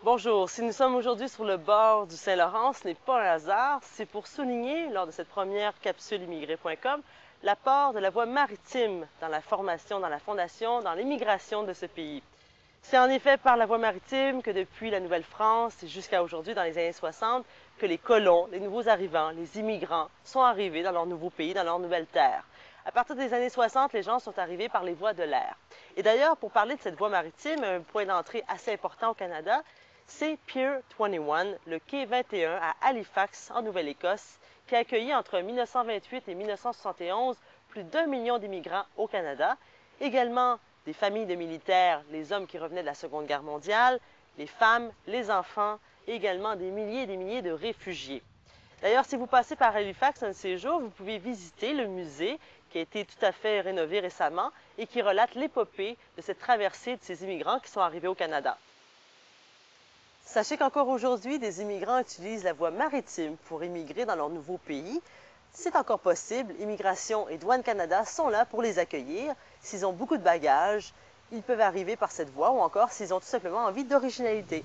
Bonjour, si nous sommes aujourd'hui sur le bord du Saint-Laurent, ce n'est pas un hasard, c'est pour souligner, lors de cette première capsule immigré.com, l'apport de la voie maritime dans la formation, dans la fondation, dans l'immigration de ce pays. C'est en effet par la voie maritime que depuis la Nouvelle-France et jusqu'à aujourd'hui, dans les années 60, que les colons, les nouveaux arrivants, les immigrants sont arrivés dans leur nouveau pays, dans leur nouvelle terre. À partir des années 60, les gens sont arrivés par les voies de l'air. Et d'ailleurs, pour parler de cette voie maritime, un point d'entrée assez important au Canada, c'est Pier 21, le quai 21 à Halifax, en Nouvelle-Écosse, qui a accueilli entre 1928 et 1971 plus d'1 million d'immigrants au Canada, également des familles de militaires, les hommes qui revenaient de la Seconde Guerre mondiale, les femmes, les enfants, et également des milliers et des milliers de réfugiés. D'ailleurs, si vous passez par Halifax un de ces jours, vous pouvez visiter le musée qui a été tout à fait rénové récemment et qui relate l'épopée de cette traversée de ces immigrants qui sont arrivés au Canada. Sachez qu'encore aujourd'hui, des immigrants utilisent la voie maritime pour immigrer dans leur nouveau pays. C'est encore possible. Immigration et Douane Canada sont là pour les accueillir. S'ils ont beaucoup de bagages, ils peuvent arriver par cette voie ou encore s'ils ont tout simplement envie d'originalité.